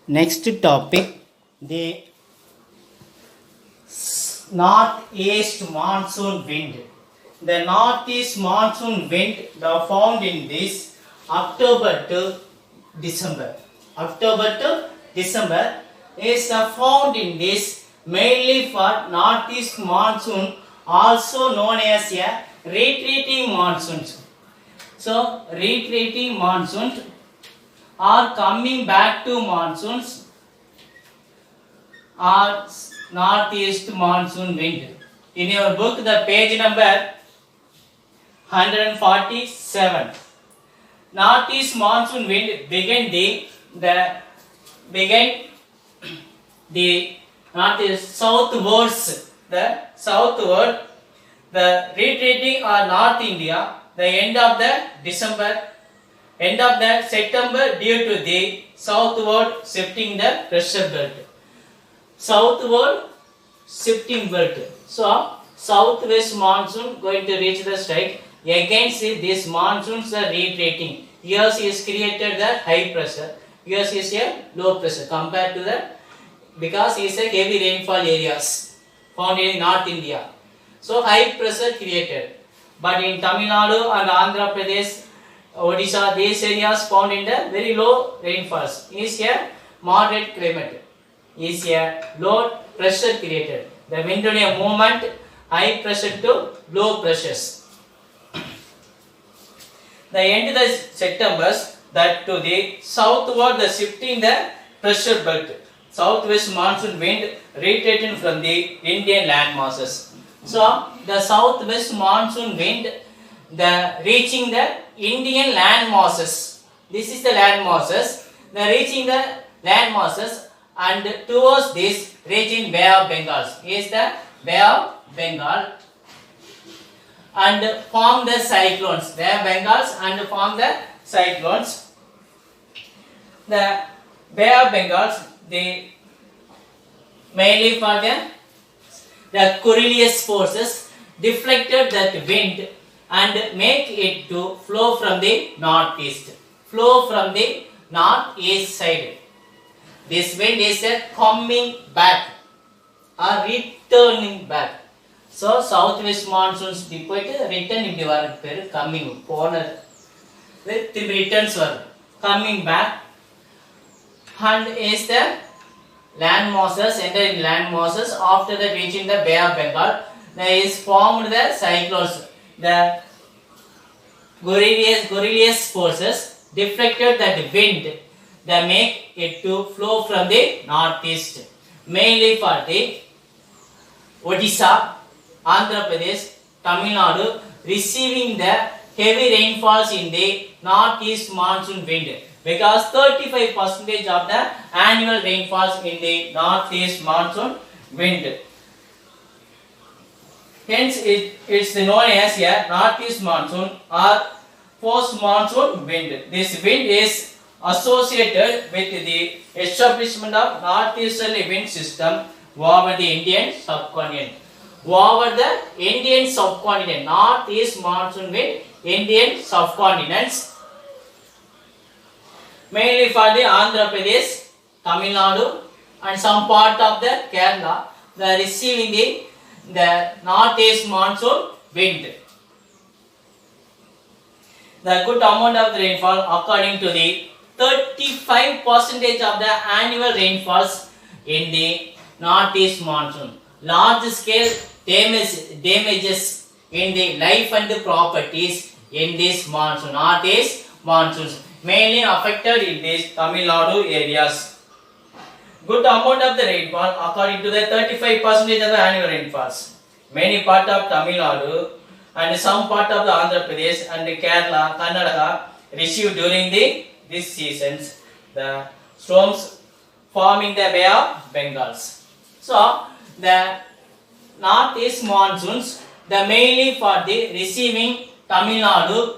Next topic, the northeast monsoon wind. The northeast monsoon wind are found in this October to December. October to December is found in this mainly for northeast monsoon, also known as a retreating monsoon. So retreating monsoons are coming back to monsoons or northeast monsoon wind. In your book, the page number 147. Northeast monsoon wind began the northeast southwards, the southward, the retreating or North India, the end of the December, end of the September due to the southward shifting the pressure belt. Southward shifting belt. So southwest monsoon going to reach the strike. Against it, these monsoons are retreating. Here is created the high pressure. Here is a low pressure compared to the, because it is a heavy rainfall areas found in North India. So high pressure created. But in Tamil Nadu and Andhra Pradesh, Odisha, these areas found in the very low rainfalls. Is a moderate climate. Is a low pressure created. The wind movement high pressure to low pressures. The end of the September, that to the southward, the shifting the pressure belt. Southwest monsoon wind retreating from the Indian land masses. So the southwest monsoon wind, the reaching the Indian land masses. This is the land masses. The reaching the land masses and towards this reaching Bay of Bengal. Is the Bay of Bengal and form the cyclones. Bay of Bengals and form the cyclones. The Bay of Bengals, the mainly for the Coriolis forces deflected that wind and make it to flow from the northeast. Flow from the northeast side. This wind is coming back or returning back. So southwest monsoons return coming corner with returns were coming back and is the land masses, enter in land masses. After that reaching the Bay of Bengal, there is formed the cyclones. The Coriolis forces deflected that wind, they make it to flow from the northeast, mainly for the Odisha, Andhra Pradesh, Tamil Nadu, receiving the heavy rainfalls in the northeast monsoon wind. Because 35% of the annual rainfalls in the northeast monsoon wind. Hence, it is known as a northeast monsoon or post monsoon wind. This wind is associated with the establishment of northeasterly wind system over the Indian subcontinent. Over the Indian subcontinent, northeast monsoon wind, Indian subcontinents. Mainly for the Andhra Pradesh, Tamil Nadu and some part of the Kerala, they are receiving the northeast monsoon wind. The good amount of the rainfall according to the 35% of the annual rainfalls in the northeast monsoon. Large scale damages in the life and the properties in this monsoon, northeast monsoons. Mainly affected in these Tamil Nadu areas. Good amount of the rainfall according to the 35% of the annual rainfalls. Many part of Tamil Nadu and some part of the Andhra Pradesh and Kerala, Karnataka received during these seasons the storms forming the Bay of Bengals. So the northeast monsoons, the mainly for the receiving Tamil Nadu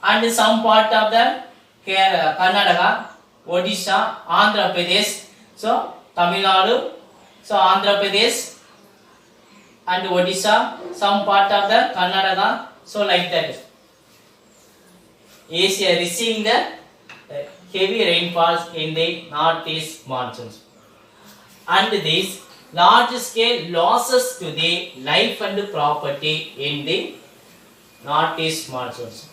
and some part of the Karnataka, Odisha, Andhra Pradesh. So Tamil Nadu, so Andhra Pradesh and Odisha, some part of the Karnataka, so like that. is receiving the heavy rainfalls in the northeast monsoons. And these large scale losses to the life and property in the northeast monsoons.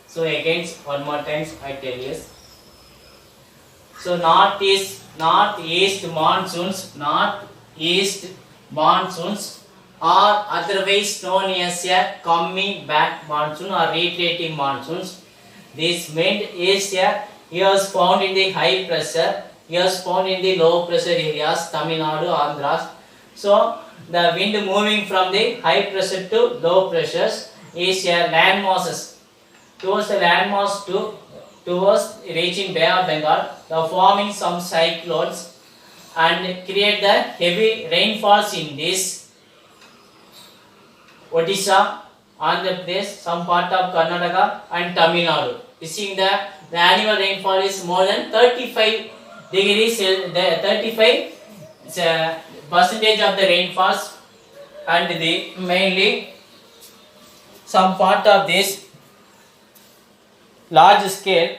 So again, one more time I tell you. So northeast monsoons are otherwise known as a coming back monsoon or retreating monsoons. This wind is here found in the high pressure, here found in the low pressure areas, Tamil Nadu, Andhra. So the wind moving from the high pressure to low pressures is a land masses towards the land mass towards reaching Bay of Bengal, the forming some cyclones and create the heavy rainfalls in this Odisha, Andhra Pradesh, some part of Karnataka and Tamil Nadu. You see the annual rainfall is more than 35 degrees, 35 percentage of the rainfalls, and the mainly some part of this large scale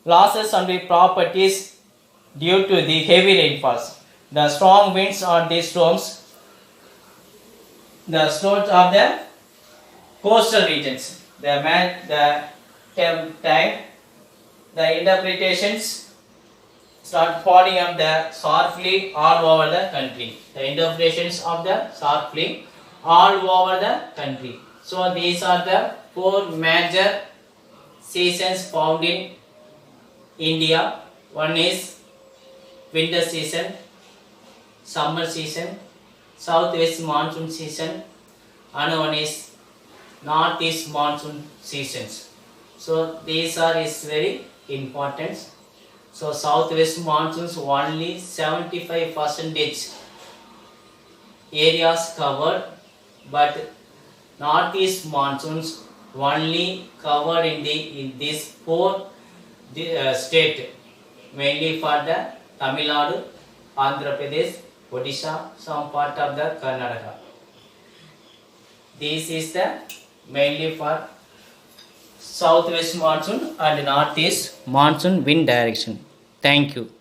losses on the properties due to the heavy rainfalls. The strong winds on the slopes, the slopes of the coastal regions. The interpretations start falling up sharply all over the country. The interpretations of the sharply all over the country. So these are the 4 major seasons found in India. One is winter season, summer season, southwest monsoon season, and one is northeast monsoon seasons. So these are is very important. So southwest monsoons only 75% areas covered, but northeast monsoons only covered in this 4 state, mainly for the Tamil Nadu, Andhra Pradesh, Odisha, some part of the Karnataka. This is the mainly for southwest monsoon and northeast monsoon wind direction. Thank you.